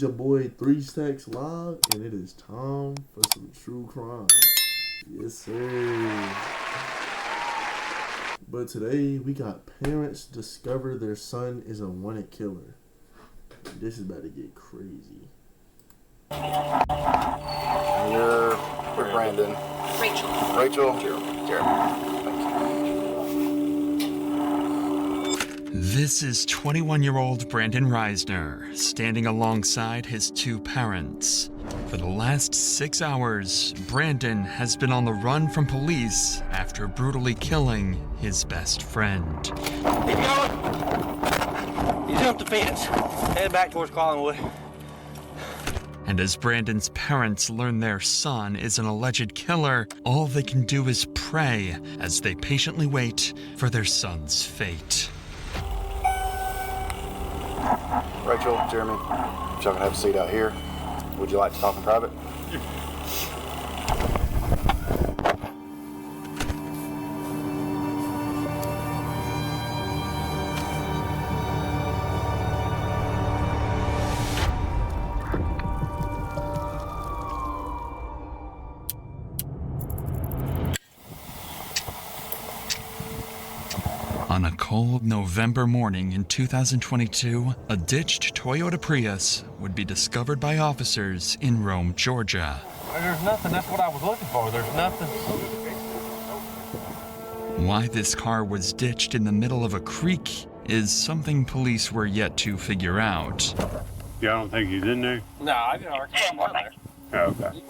your boy 3 Stacks Live, and it is time for some true crime. Yes, sir. But today we got parents discover their son is a wanted killer. This is about to get crazy. You're Brandon. Rachel. Rachel. Jeremy. This is 21-year-old Brandon Reisner, standing alongside his two parents. For the last 6 hours, Brandon has been on the run from police after brutally killing his best friend. Keep going. You jumped the fence. Head back towards Collinwood. And as Brandon's parents learn their son is an alleged killer, all they can do is pray as they patiently wait for their son's fate. Rachel, Jeremy, y'all can have a seat out here. Would you like to talk in private? On a cold November morning in 2022, a ditched Toyota Prius would be discovered by officers in Rome, Georgia. There's nothing. That's what I was looking for. There's nothing. Why this car was ditched in the middle of a creek is something police were yet to figure out. Y'all don't think he's in there? No, I didn't know there. Oh, okay.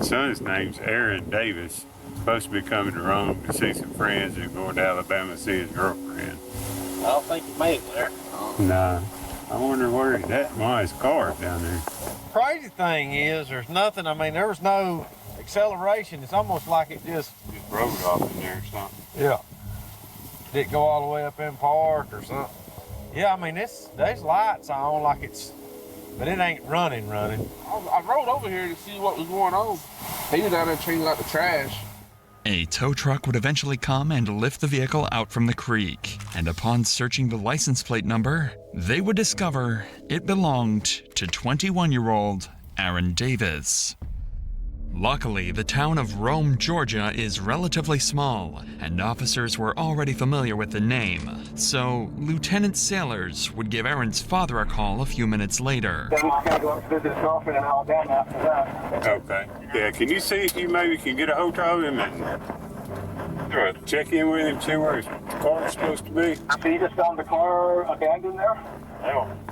Son's name's Aaron Davis. Supposed to be coming to Rome to see some friends and going to Alabama to see his girlfriend. I don't think he made it there. Nah. I wonder where he's at. Why his car's down there. Crazy thing is, there's nothing. I mean, there was no acceleration. It's almost like it just Rode off in there or something. yeah. Didn't go all the way up in park or something. Yeah, I mean, there's lights on like it's, but it ain't running. I rode over here to see what was going on. He was down there changing out the trash. A tow truck would eventually come and lift the vehicle out from the creek, and upon searching the license plate number, they would discover it belonged to 21-year-old Aaron Davis. Luckily, the town of Rome, Georgia is relatively small, and officers were already familiar with the name, so Lieutenant Sailors would give Aaron's father a call a few minutes later. Then I gotta go up to visit his girlfriend in Alabama after that. Okay. Yeah, can you see if you maybe can get a hold of him and check in with him, see where his car's supposed to be? So you just found the car abandoned there?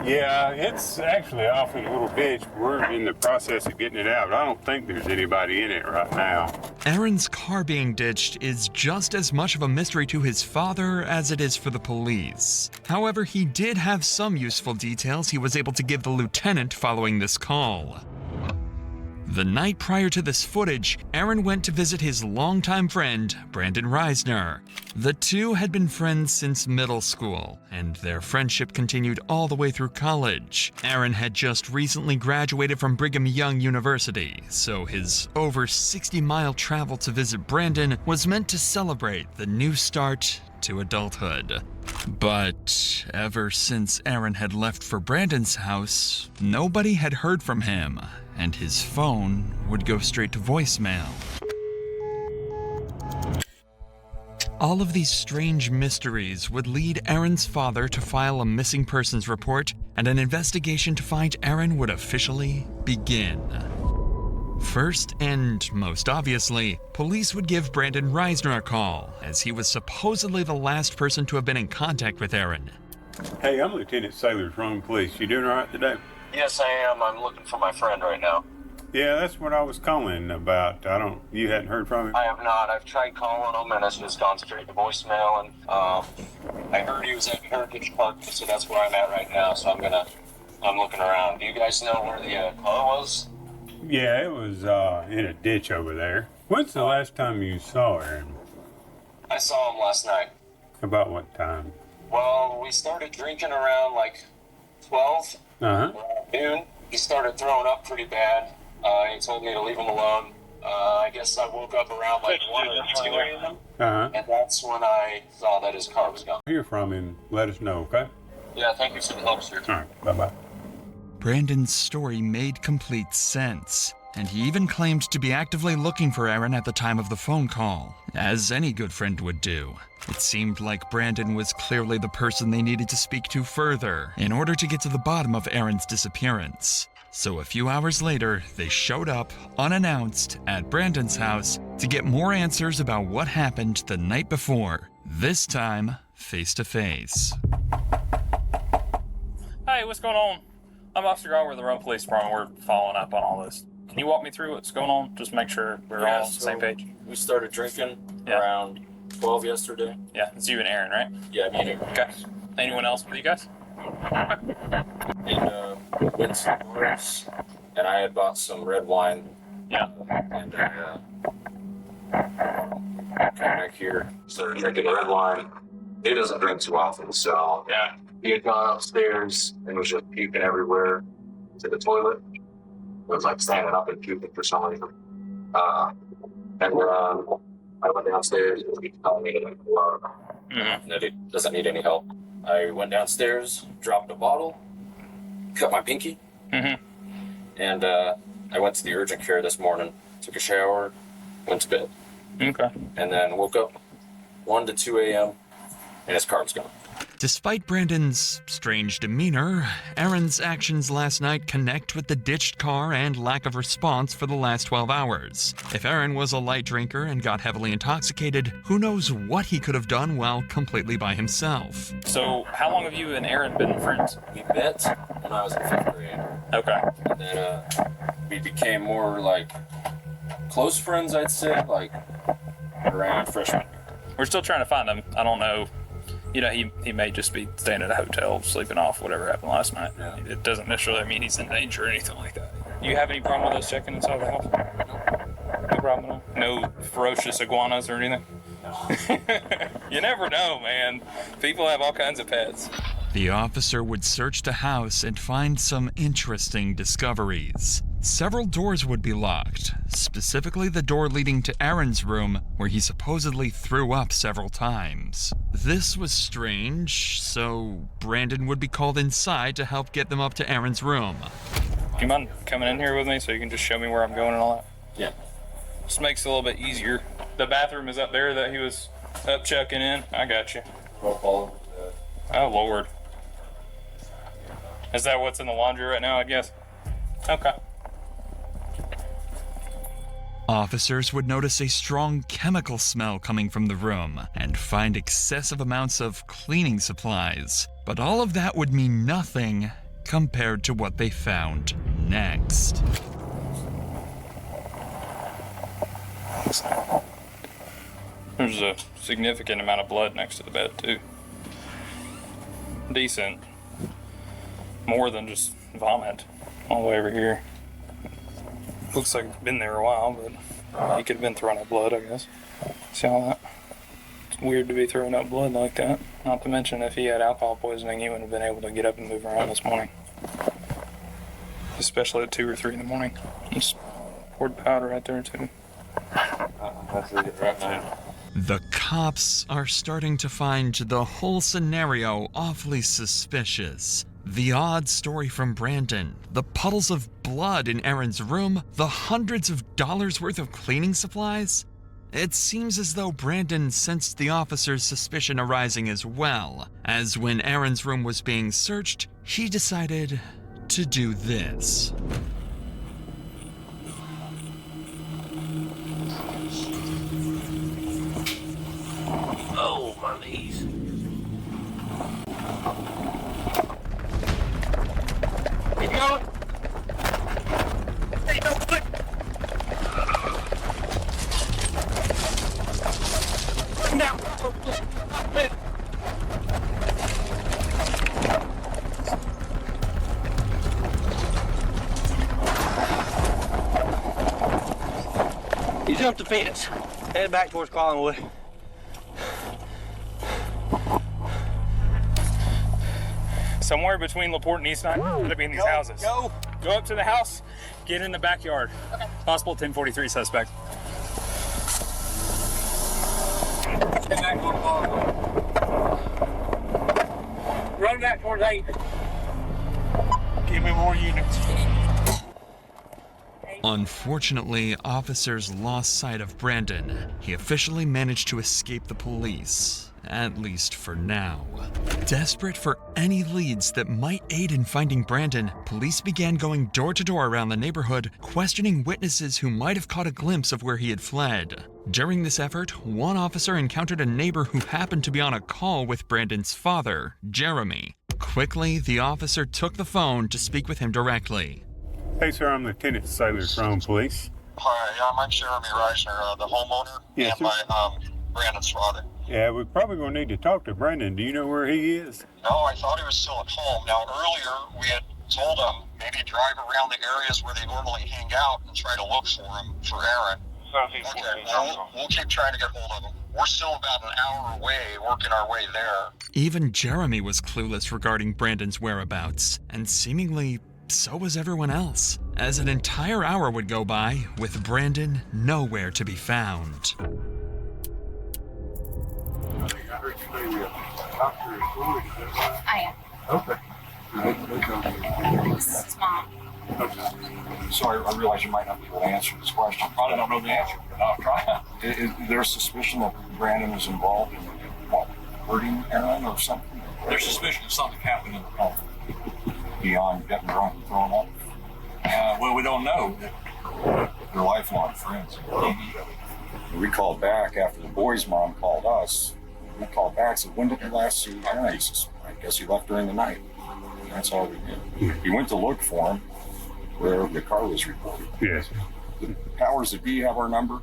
Yeah, it's actually off in a little ditch. We're in the process of getting it out, but I don't think there's anybody in it right now. Aaron's car being ditched is just as much of a mystery to his father as it is for the police. However, he did have some useful details he was able to give the lieutenant following this call. The night prior to this footage, Aaron went to visit his longtime friend, Brandon Reisner. The two had been friends since middle school, and their friendship continued all the way through college. Aaron had just recently graduated from Brigham Young University, so his over 60-mile travel to visit Brandon was meant to celebrate the new start to adulthood. But ever since Aaron had left for Brandon's house, nobody had heard from him, and his phone would go straight to voicemail. All of these strange mysteries would lead Aaron's father to file a missing persons report, and an investigation to find Aaron would officially begin. First, and most obviously, police would give Brandon Reisner a call, as he was supposedly the last person to have been in contact with Aaron. Hey, I'm Lieutenant Sailors, Rome Police. You doing all right today? Yes, I am. I'm looking for my friend right now. Yeah, that's what I was calling about. You hadn't heard from him? I have not. I've tried calling him and it's just gone straight to voicemail. And I heard he was at Heritage Park, so that's where I'm at right now. So I'm looking around. Do you guys know where the car was? Yeah, it was in a ditch over there. When's the last time you saw Aaron? I saw him last night. About what time? Well, we started drinking around like 12, noon. He started throwing up pretty bad. He told me to leave him alone. I guess I woke up around like 1 or 2 a.m. And that's when I saw that his car was gone. Hear from him. Let us know, okay? Yeah, thank you for the help, sir. All right, bye-bye. Brandon's story made complete sense, and he even claimed to be actively looking for Aaron at the time of the phone call, as any good friend would do. It seemed like Brandon was clearly the person they needed to speak to further in order to get to the bottom of Aaron's disappearance. So a few hours later, they showed up, unannounced, at Brandon's house to get more answers about what happened the night before, this time face to face. Hey, what's going on? I'm Officer Grower with the Rome Police Department. We're following up on all this. Can you walk me through what's going on? Just make sure we're all on the same page. We started drinking around 12 yesterday. Yeah, it's you and Aaron, right? Yeah, me and Aaron. Okay. Anyone else with you guys? And went to some bars, and I had bought some red wine. Yeah. And came back here, started drinking red wine. He doesn't drink too often, so Yeah. he had gone upstairs and was just puking everywhere to the toilet. It was like standing up and puking for some reason. And I went downstairs and he told me that he doesn't need any help. I went downstairs, dropped a bottle, cut my pinky, and I went to the urgent care this morning, took a shower, went to bed. Okay. And then woke up 1 to 2 a.m. and his car was gone. Despite Brandon's strange demeanor, Aaron's actions last night connect with the ditched car and lack of response for the last 12 hours. If Aaron was a light drinker and got heavily intoxicated, who knows what he could have done while completely by himself. So, how long have you and Aaron been friends? We met when I was in 5th grade. Okay. And then we became more like close friends, I'd say, like around freshman year. We're still trying to find him. I don't know. You know, he may just be staying at a hotel, sleeping off whatever happened last night. Yeah. It doesn't necessarily mean he's in danger or anything like that. Do you have any problem with us checking inside the house? No problem at all? No ferocious iguanas or anything? No. You never know, man. People have all kinds of pets. The officer would search the house and find some interesting discoveries. Several doors would be locked, specifically the door leading to Aaron's room, where he supposedly threw up several times. This was strange, so Brandon would be called inside to help get them up to Aaron's room. Do you mind coming in here with me so you can just show me where I'm going and all that? Yeah. Just makes it a little bit easier. The bathroom is up there that he was up checking in. I got you. Oh, Lord. Is that what's in the laundry right now, I guess? Okay. Officers would notice a strong chemical smell coming from the room and find excessive amounts of cleaning supplies. But all of that would mean nothing compared to what they found next. There's a significant amount of blood next to the bed, too. Decent. More than just vomit all the way over here. Looks like it's been there a while, but he could have been throwing up blood, I guess. See all that? It's weird to be throwing up blood like that. Not to mention, if he had alcohol poisoning, he wouldn't have been able to get up and move around this morning. Especially at 2 or 3 in the morning. Just poured powder right there, too. That's it right now. The cops are starting to find the whole scenario awfully suspicious. The odd story from Brandon, the puddles of blood in Aaron's room, the hundreds of dollars worth of cleaning supplies. It seems as though Brandon sensed the officer's suspicion arising as well, as when Aaron's room was being searched, he decided to do this. Oh, my knees. Keep going. Hey, no, quick. Now. You jumped the fence. Head back towards Collingwood. Somewhere between LaPorte and East 9, gotta be in these houses. Go up to the house, get in the backyard. Okay. Possible 1043 suspect. Get back towards Collingwood. Run back towards 8. Give me more units. Unfortunately, officers lost sight of Brandon. He officially managed to escape the police, at least for now. Desperate for any leads that might aid in finding Brandon, police began going door to door around the neighborhood, questioning witnesses who might have caught a glimpse of where he had fled. During this effort, one officer encountered a neighbor who happened to be on a call with Brandon's father, Jeremy. Quickly, the officer took the phone to speak with him directly. Hey, sir, I'm Lieutenant Sailor from Police. Hi, I'm Jeremy Reisner, the homeowner, Yes, and my Brandon's father. Yeah, we're probably going to need to talk to Brandon. Do you know where he is? No, I thought he was still at home. Now, earlier we had told him maybe drive around the areas where they normally hang out and try to look for him, for Aaron. Okay, we'll keep trying to get hold of him. We're still about an hour away, working our way there. Even Jeremy was clueless regarding Brandon's whereabouts, and seemingly so was everyone else, as an entire hour would go by with Brandon nowhere to be found. I am. Okay. It's Mom. Okay. Sorry, I realize you might not be able to answer this question. Probably don't know the answer, but I'll try. Is there suspicion that Brandon was involved in what, hurting Aaron or something? There's suspicion that something happened in the home. Beyond getting drunk and throwing up? Well, we don't know. They're lifelong friends. We called back after the boy's mom called us. We called back and said, when did you last see Aaron? He says, I guess he left during the night. And that's all we knew. We went to look for him where the car was reported. Yes. The powers that be have our number?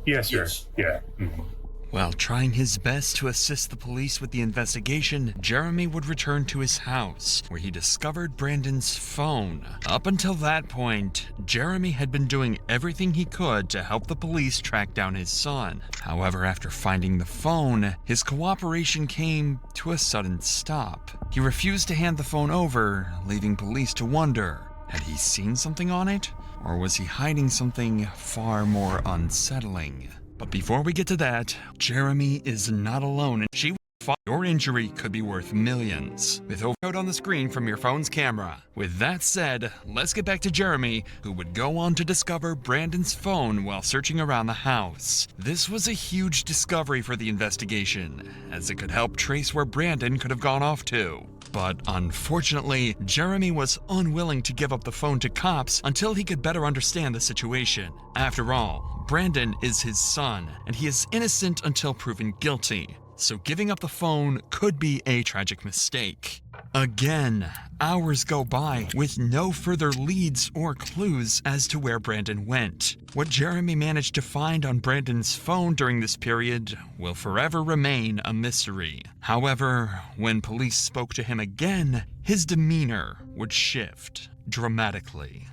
Yes, sir. Yes. Yeah. Mm-hmm. While trying his best to assist the police with the investigation, Jeremy would return to his house, where he discovered Brandon's phone. Up until that point, Jeremy had been doing everything he could to help the police track down his son. However, after finding the phone, his cooperation came to a sudden stop. He refused to hand the phone over, leaving police to wonder, had he seen something on it? Or was he hiding something far more unsettling? But before we get to that, Jeremy is not alone, and she thought your injury could be worth millions, with overcode on the screen from your phone's camera. With that said, let's get back to Jeremy, who would go on to discover Brandon's phone while searching around the house. This was a huge discovery for the investigation, as it could help trace where Brandon could have gone off to. But unfortunately, Jeremy was unwilling to give up the phone to cops until he could better understand the situation. After all, Brandon is his son, and he is innocent until proven guilty. So giving up the phone could be a tragic mistake. Again, hours go by with no further leads or clues as to where Brandon went. What Jeremy managed to find on Brandon's phone during this period will forever remain a mystery. However, when police spoke to him again, his demeanor would shift dramatically.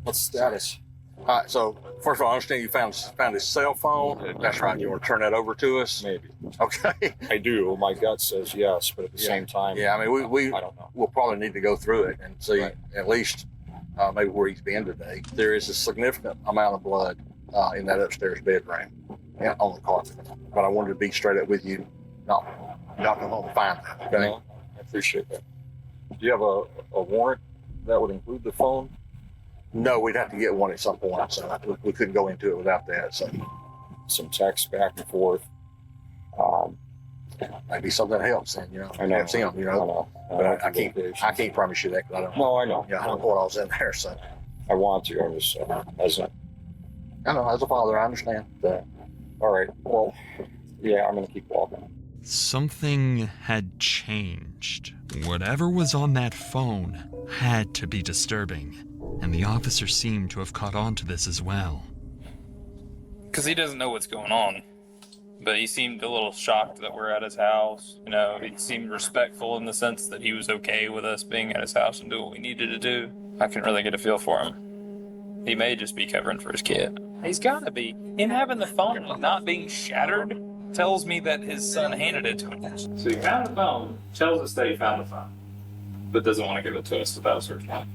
What's the status? All right, so first of all, I understand you found his cell phone. That's right. You want to turn that over to us? Maybe. Okay. I do. My gut says yes, but at the same time, yeah. I mean, we I don't know. We'll probably need to go through it and see at least maybe where he's been today. There is a significant amount of blood in that upstairs bedroom and on the carpet. But I wanted to be straight up with you. No, you're not going to find that. Okay. No, I appreciate that. Do you have a warrant that would include the phone? No, we'd have to get one at some point, so we couldn't go into it without that. So, some text back and forth. Maybe something helps, then I know. Helps him, But I can't promise you that because I don't. No, I know. Yeah, I don't know what all's in there, so. I want to. I was hesitant. I know, as a father, I understand. All right. Well, yeah, I'm gonna keep walking. Something had changed. Whatever was on that phone had to be disturbing, and the officer seemed to have caught on to this as well. Because he doesn't know what's going on, but he seemed a little shocked that we're at his house. He seemed respectful in the sense that he was okay with us being at his house and doing what we needed to do. I couldn't really get a feel for him. He may just be covering for his kid. He's gotta be. Him having the phone and not being shattered tells me that his son handed it to him. So he found the phone, tells us that he found the phone, but doesn't want to give it to us without searching it.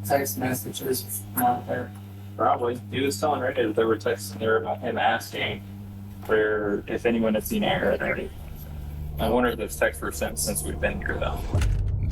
Text messages not there. Probably. He was telling Randy that there were texts in there about him asking for if anyone had seen Aaron. I wonder if those texts were sent since we've been here, though.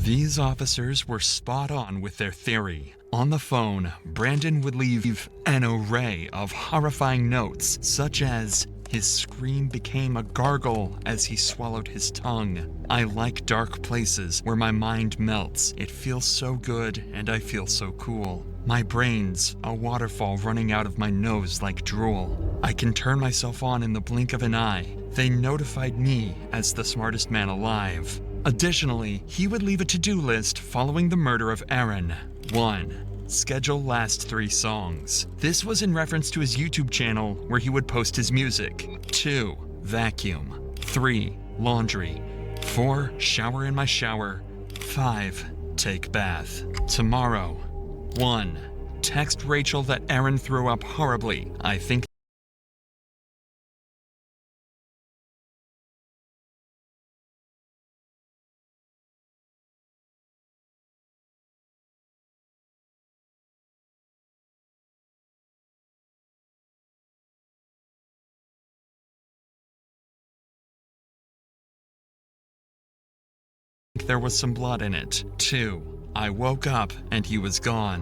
These officers were spot on with their theory. On the phone, Brandon would leave an array of horrifying notes, such as, his scream became a gargle as he swallowed his tongue. I like dark places where my mind melts. It feels so good and I feel so cool. My brain's a waterfall running out of my nose like drool. I can turn myself on in the blink of an eye. They notified me as the smartest man alive. Additionally, he would leave a to-do list following the murder of Aaron. 1. Schedule last 3 songs. This was in reference to his YouTube channel where he would post his music. 2. Vacuum. 3. Laundry. 4. Shower in my shower. 5. Take bath. Tomorrow. 1. Text Rachel that Aaron threw up horribly. I think there was some blood in it. 2. I woke up and he was gone.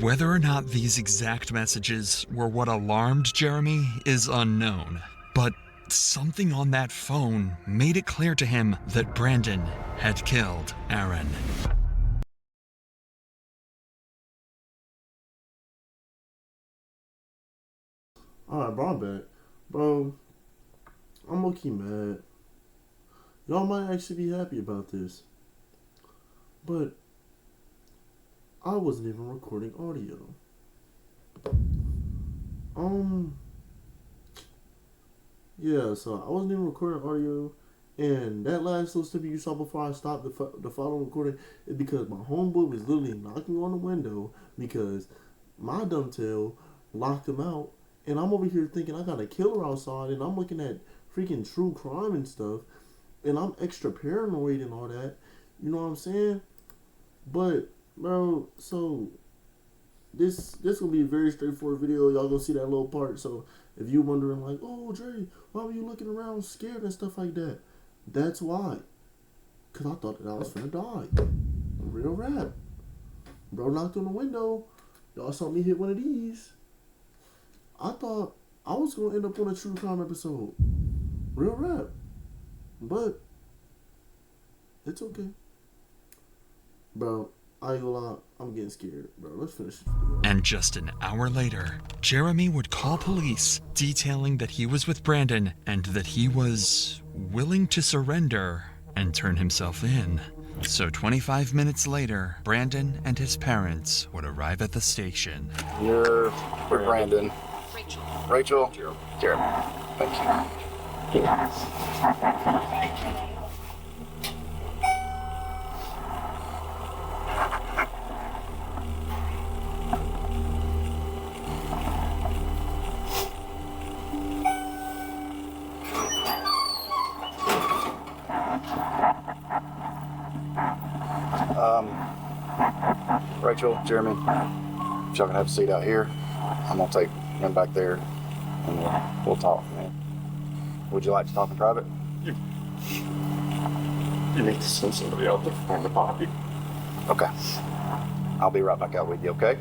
Whether or not these exact messages were what alarmed Jeremy is unknown, but something on that phone made it clear to him that Brandon had killed Aaron. Alright, bro, I'm back. Bro, I'm low-key mad. Y'all might actually be happy about this. But I wasn't even recording audio. Yeah, so I wasn't even recording audio, and that last little snippet you saw before I stopped the following recording is because my homeboy was literally knocking on the window because my dumb tail locked him out, and I'm over here thinking I got a killer outside, and I'm looking at freaking true crime and stuff, and I'm extra paranoid and all that. You know what I'm saying? But bro, so this gonna be a very straightforward video. Y'all gonna see that little part. So if you wondering like, oh Dre, why were you looking around scared and stuff like that? That's why. Cause I thought that I was finna die. Real rap. Bro knocked on the window. Y'all saw me hit one of these. I thought I was gonna end up on a true crime episode. Real rap. But it's okay. Bro, I ain't gonna lie, I'm getting scared. Bro, let's finish this video. And just an hour later, Jeremy would call police, detailing that he was with Brandon and that he was willing to surrender and turn himself in. So 25 minutes later, Brandon and his parents would arrive at the station. You're Brandon. Rachel. Jeremy. Thank you. Rachel, Jeremy, if y'all can have a seat out here, I'm gonna take him back there and we'll talk, man. Would you like to talk in private? You need to send somebody out to find the body. Okay. I'll be right back out with you, okay?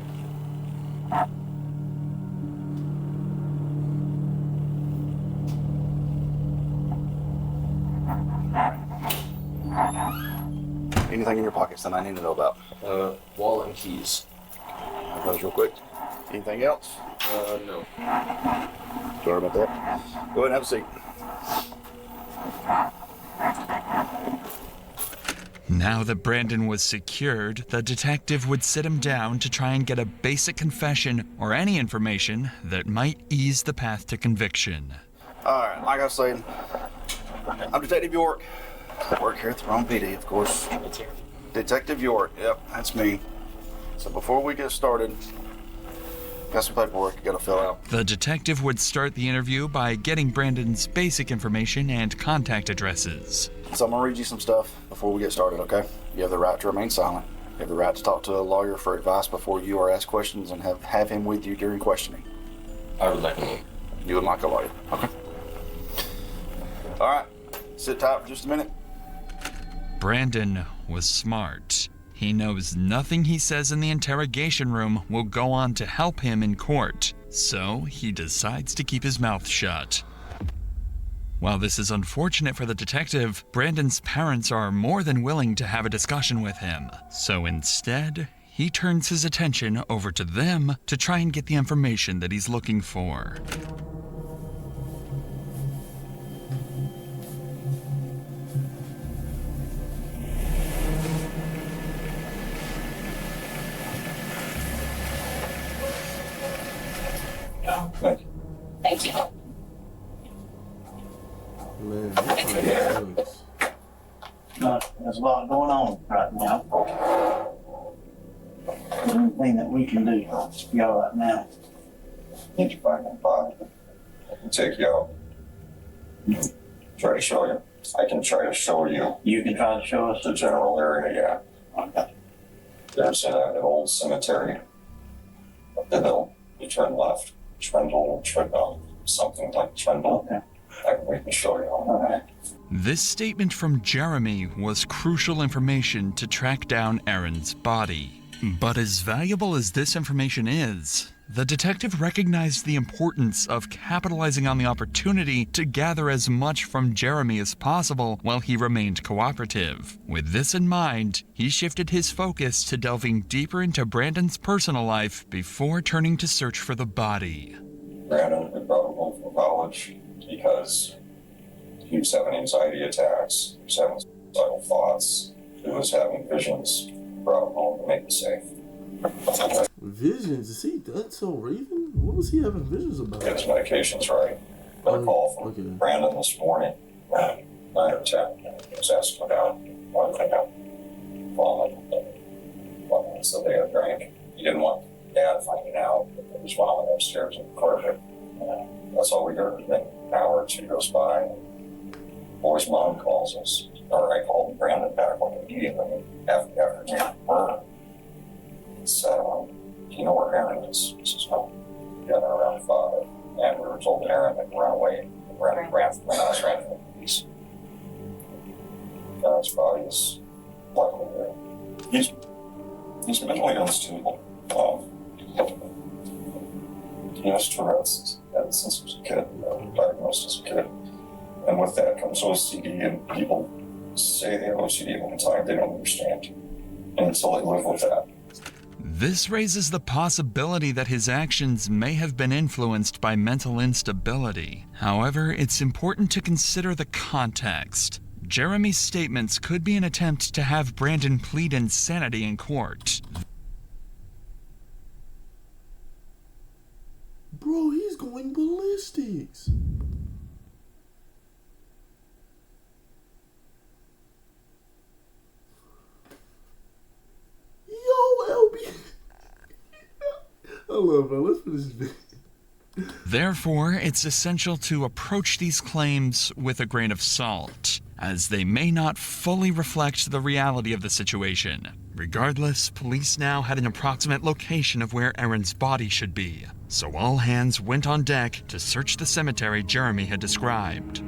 Anything in your pockets that I need to know about? Wallet and keys. I'll close real quick. Anything else? No. Sorry about that. Go ahead and have a seat. Now that Brandon was secured, the detective would sit him down to try and get a basic confession or any information that might ease the path to conviction. Alright, like I was saying, I'm Detective York. I work here at the Rome PD, of course. Detective York, yep, that's me. So before we get started, got some paperwork you gotta fill out. The detective would start the interview by getting Brandon's basic information and contact addresses. So I'm gonna read you some stuff before we get started, okay? You have the right to remain silent. You have the right to talk to a lawyer for advice before you are asked questions and have him with you during questioning. I would like a lawyer. You would like a lawyer, okay? Alright, sit tight for just a minute. Brandon was smart. He knows nothing he says in the interrogation room will go on to help him in court, so he decides to keep his mouth shut. While this is unfortunate for the detective, Brandon's parents are more than willing to have a discussion with him. So instead, he turns his attention over to them to try and get the information that he's looking for. Thank you. Man, that kind of sucks. There's a lot going on right now. Anything that we can do to help y'all right now. Need you back in 5. I can take you out. Try to show you. I can try to show you. You can try to show us The general area, yeah. Okay. There's an old cemetery up the hill. You turn left. Trendle, something like Trendle. Okay. We can show you. All right. This statement from Jeremy was crucial information to track down Aaron's body. But as valuable as this information is, the detective recognized the importance of capitalizing on the opportunity to gather as much from Jeremy as possible while he remained cooperative. With this in mind, he shifted his focus to delving deeper into Brandon's personal life before turning to search for the body. Brandon had brought him home from college because he was having anxiety attacks, he was having suicidal thoughts, he was having visions. Brought him home to make him safe. Visions? Is he done so Raven? What was he having visions about? Get his medications right. Got a call from Brandon this morning at 9 or 10. He was asking about one thing out. Vomiting. So they had a drink. He didn't want Dad finding out that he was vomiting upstairs in the corridor. That's all we heard. Then an hour or two goes by. Boy's mom calls us. Or I called Brandon back on immediately after getting murdered. He said, do you know where Aaron is? He says, no. Yeah, they're around 5. And we were told that Aaron had run away. Ran from the police. Aaron's body is luckily there. He's mentally unstable. He has Tourette's since he was a kid, diagnosed as a kid. And with that comes OCD, and people say they have OCD all the time. They don't understand until they live with that. This raises the possibility that his actions may have been influenced by mental instability. However, it's important to consider the context. Jeremy's statements could be an attempt to have Brandon plead insanity in court. Bro, he's going ballistics. Yo, LB. I love it. Let's finish this video. Therefore, it's essential to approach these claims with a grain of salt, as they may not fully reflect the reality of the situation. Regardless, police now had an approximate location of where Aaron's body should be, so all hands went on deck to search the cemetery Jeremy had described.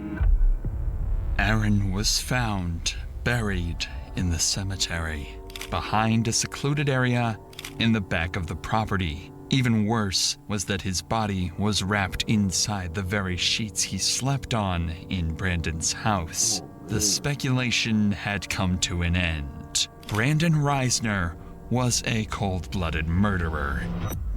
Aaron was found buried in the cemetery, behind a secluded area in the back of the property. Even worse was that his body was wrapped inside the very sheets he slept on in Brandon's house. The speculation had come to an end. Brandon Reisner was a cold-blooded murderer.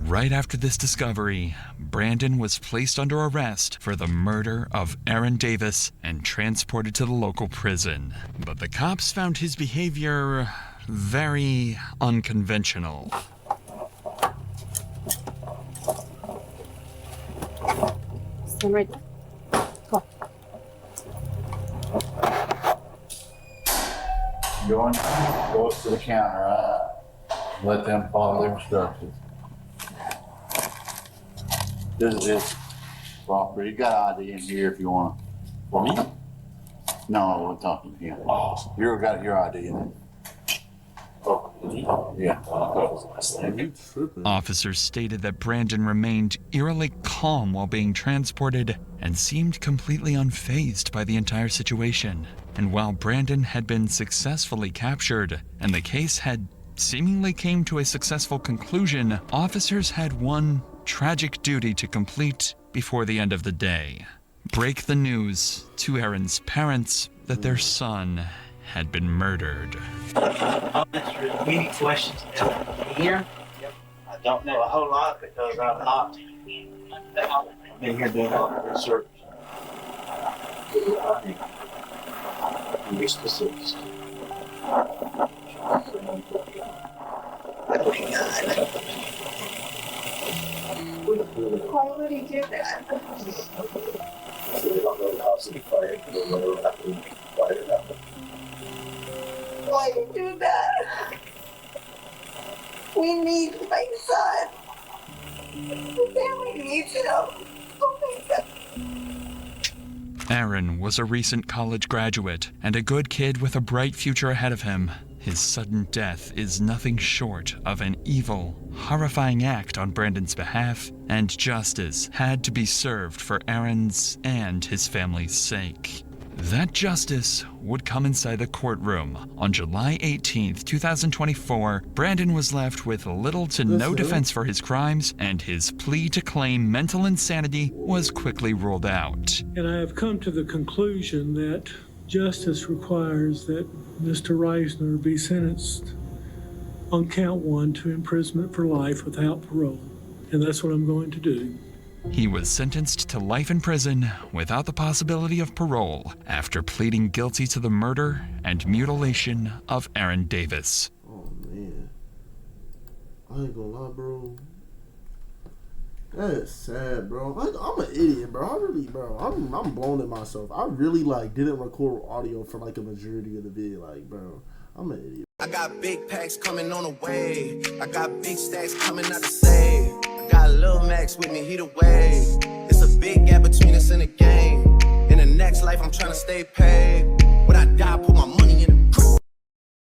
Right after this discovery, Brandon was placed under arrest for the murder of Aaron Davis and transported to the local prison. But the cops found his behavior very unconventional. Stand right there. Go. Go up to the counter, right? Let them follow their instructions. This is his property. You got ID in here if you want to. For me? No, we're talking to you. Oh. You got your ID in it. Yeah. Officers stated that Brandon remained eerily calm while being transported and seemed completely unfazed by the entire situation. And while Brandon had been successfully captured and the case had seemingly came to a successful conclusion, officers had one tragic duty to complete before the end of the day. Break the news to Aaron's parents that their son had been murdered. Any questions here? I don't know a whole lot because I've not been here doing a lot of research. Be specific. Why would he do that? Why you do that? We need my son. The family needs him. Oh my God. Aaron was a recent college graduate and a good kid with a bright future ahead of him. His sudden death is nothing short of an evil, horrifying act on Brandon's behalf, and justice had to be served for Aaron's and his family's sake. That justice would come inside the courtroom. On July 18th, 2024, Brandon was left with little to no defense for his crimes, and his plea to claim mental insanity was quickly ruled out. And I have come to the conclusion that justice requires that Mr. Reisner be sentenced on count 1 to imprisonment for life without parole. And that's what I'm going to do. He was sentenced to life in prison without the possibility of parole after pleading guilty to the murder and mutilation of Aaron Davis. Oh man, I ain't gonna lie, bro. That is sad, bro. I'm an idiot, bro. I'm blown at myself. I really didn't record audio for a majority of the video, bro. I'm an idiot. I got big packs coming on the way. I got big stacks coming out to save. I got Lil Max with me, he the way. It's a big gap between us in the game. In the next life, I'm trying to stay paid. When I die, put my money